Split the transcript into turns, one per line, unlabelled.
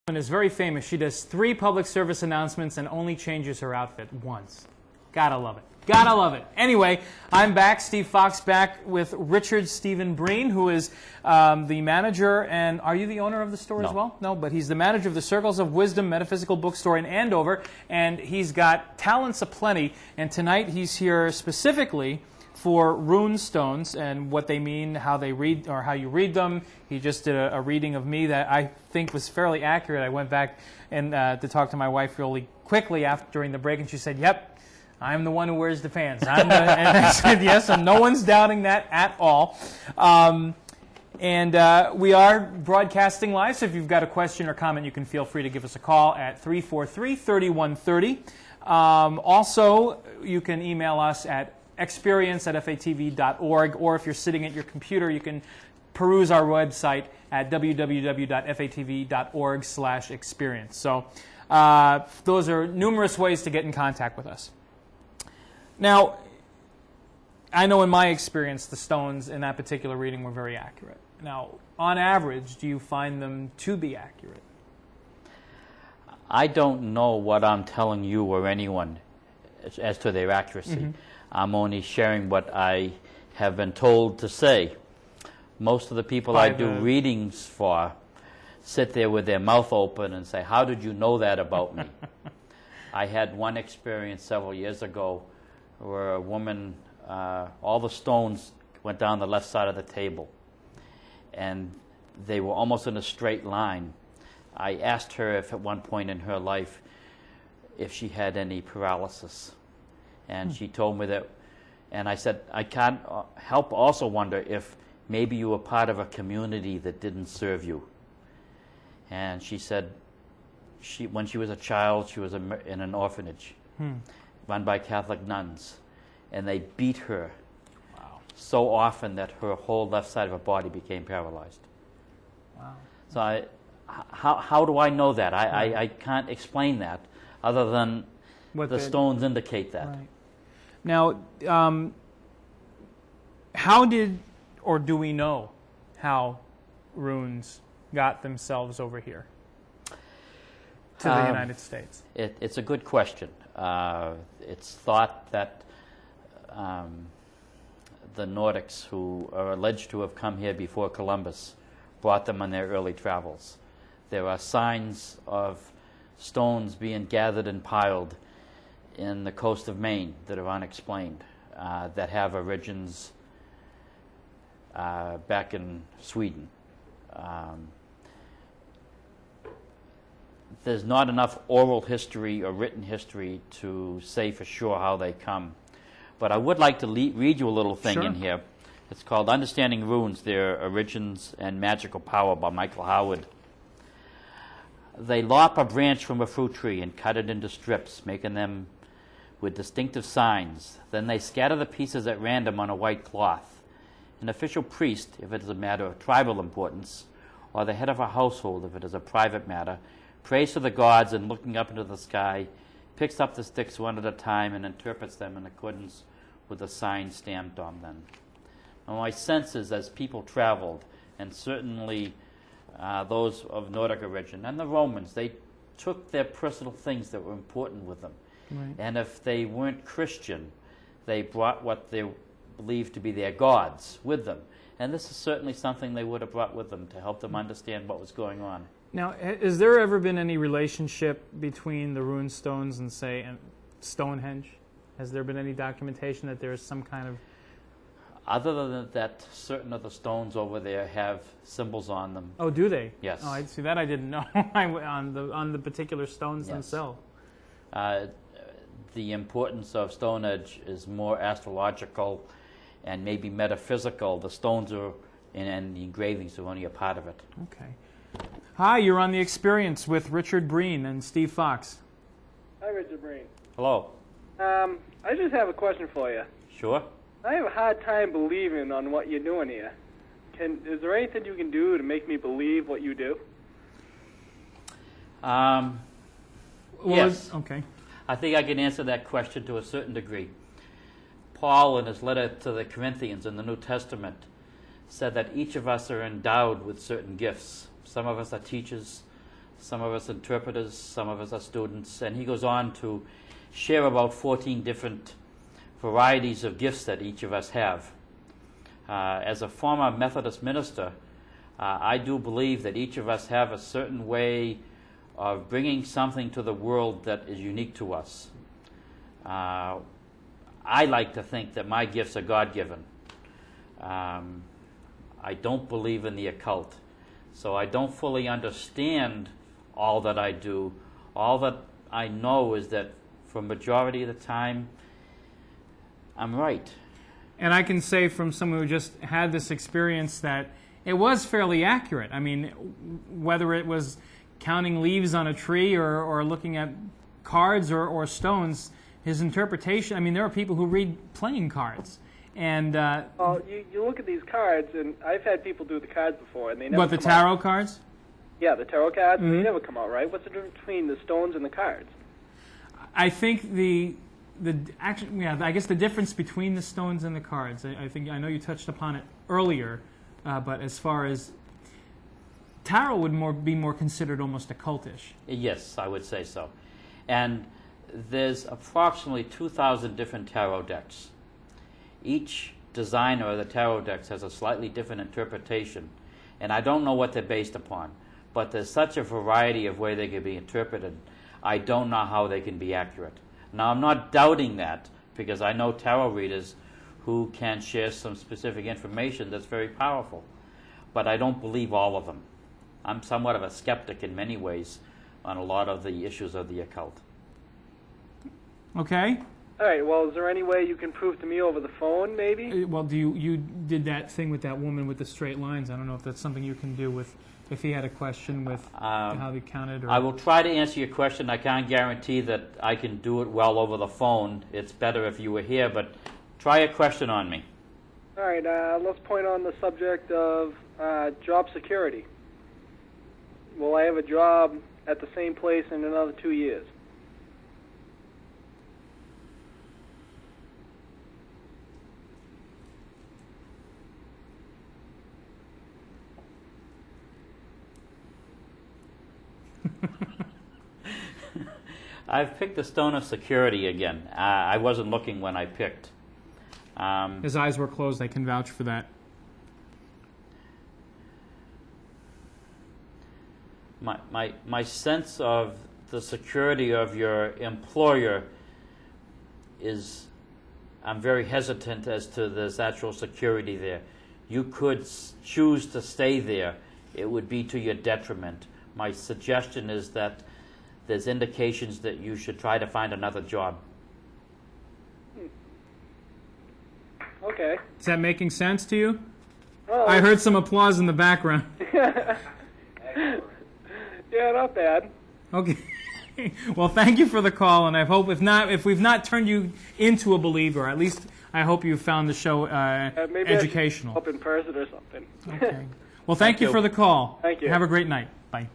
Is very famous. She does 3 public service announcements and only changes her outfit once. Gotta love it. Gotta love it. Anyway, I'm back, Steve Fox, back with Richard Stephen Breen, who is the manager, and are you the owner of the store as well? No, but he's the manager of the Circles of Wisdom Metaphysical Bookstore in Andover, and he's got talents aplenty, and tonight he's here specifically for rune stones and what they mean, how they read, or how you read them. He just did a reading of me that I think was fairly accurate. I went back and to talk to my wife really quickly during the break, and she said, "Yep, I'm the one who wears the fans." And I said, "Yes," and no one's doubting that at all. We are broadcasting live, so if you've got a question or comment, you can feel free to give us a call at 343-3130. Also, you can email us at experience@fatv.org, or if you're sitting at your computer, you can peruse our website at www.fatv.org/experience. So those are numerous ways to get in contact with us. Now, I know in my experience the stones in that particular reading were very accurate. Now, on average, do you find them to be accurate?
I don't know what I'm telling you or anyone as to their accuracy. Mm-hmm. I'm only sharing what I have been told to say. Most of the people I do readings for sit there with their mouth open and say, "How did you know that about me?" I had one experience several years ago where a woman, all the stones went down the left side of the table, and they were almost in a straight line. I asked her if at one point in her life if she had any paralysis. And she told me that, and I said, I can't help also wonder if maybe you were part of a community that didn't serve you. And she said, when she was a child, she was in an orphanage run by Catholic nuns, and they beat her so often that her whole left side of her body became paralyzed.
Wow.
So how do I know that? I can't explain that other than the stones indicate that.
Right. Now, how did, or do we know how runes got themselves over here to the United States?
It's a good question. It's thought that the Nordics, who are alleged to have come here before Columbus, brought them on their early travels. There are signs of stones being gathered and piled in the coast of Maine that are unexplained, that have origins back in Sweden. There's not enough oral history or written history to say for sure how they come. But I would like to read you a little thing in here. It's called Understanding Runes, Their Origins and Magical Power by Michael Howard. They lop a branch from a fruit tree and cut it into strips, making them with distinctive signs. Then they scatter the pieces at random on a white cloth. An official priest, if it is a matter of tribal importance, or the head of a household, if it is a private matter, prays to the gods and, looking up into the sky, picks up the sticks one at a time and interprets them in accordance with the sign stamped on them. Now, my sense is, as people traveled, and certainly those of Nordic origin, and the Romans, they took their personal things that were important with them. Right. And if they weren't Christian, they brought what they believed to be their gods with them. And this is certainly something they would have brought with them to help them understand what was going on.
Now, has there ever been any relationship between the rune stones and, say, Stonehenge? Has there been any documentation that there is some kind of...
Other than that, certain of the stones over there have symbols on them.
Oh, do they?
Yes.
Oh, I see that. I didn't know on the particular stones themselves.
The importance of Stonehenge is more astrological and maybe metaphysical. The stones are and the engravings are only a part of it.
Okay. Hi, you're on The Experience with Richard Breen and Steve Fox.
Hi, Richard Breen.
Hello.
I just have a question for you.
Sure.
I have a hard time believing on what you're doing here. Is there anything you can do to make me believe what you do?
Yes.
Okay.
I think I can answer that question to a certain degree. Paul, in his letter to the Corinthians in the New Testament, said that each of us are endowed with certain gifts. Some of us are teachers, some of us interpreters, some of us are students, and he goes on to share about 14 different varieties of gifts that each of us have. As a former Methodist minister, I do believe that each of us have a certain way of bringing something to the world that is unique to us. I like to think that my gifts are God-given. I don't believe in the occult, so I don't fully understand all that I do. All that I know is that for majority of the time, I'm right.
And I can say from someone who just had this experience that it was fairly accurate. I mean, whether it was counting leaves on a tree or looking at cards or stones, his interpretation, I mean, there are people who read playing cards. And
well, you look at these cards, and I've had people do the cards before, and they never
what, the
come
tarot
out.
cards?
Yeah, the tarot cards,
Mm-hmm.
they never come out right. What's the difference between the stones and the cards?
I think I guess the difference between the stones and the cards. I know you touched upon it earlier, but as far as tarot would be more considered almost occultish.
Yes, I would say so. And there's approximately 2,000 different tarot decks. Each designer of the tarot decks has a slightly different interpretation, and I don't know what they're based upon, but there's such a variety of way they can be interpreted. I don't know how they can be accurate. Now, I'm not doubting that, because I know tarot readers who can share some specific information that's very powerful, but I don't believe all of them. I'm somewhat of a skeptic in many ways on a lot of the issues of the occult.
Okay.
All right, well, is there any way you can prove to me over the phone, maybe?
Well, you did that thing with that woman with the straight lines. I don't know if that's something you can do with, if he had a question with how they counted. Or
I will try to answer your question. I can't guarantee that I can do it well over the phone. It's better if you were here, but try a question on me.
All right, let's point on the subject of job security. Will I have a job at the same place in another 2 years?
I've picked the stone of security again. I wasn't looking when I picked.
his eyes were closed. I can vouch for that.
My sense of the security of your employer is, I'm very hesitant as to this actual security there. You could choose to stay there. It would be to your detriment. My suggestion is that there's indications that you should try to find another job.
Okay.
Is that making sense to you?
Well,
I heard some applause in the background.
yeah, not bad.
Okay. Well, thank you for the call, and I hope if we've not turned you into a believer, at least I hope you found the show
Maybe
educational.
I should up in person or something.
Okay. Well, thank you for the call.
Thank you.
Have a great night. Bye.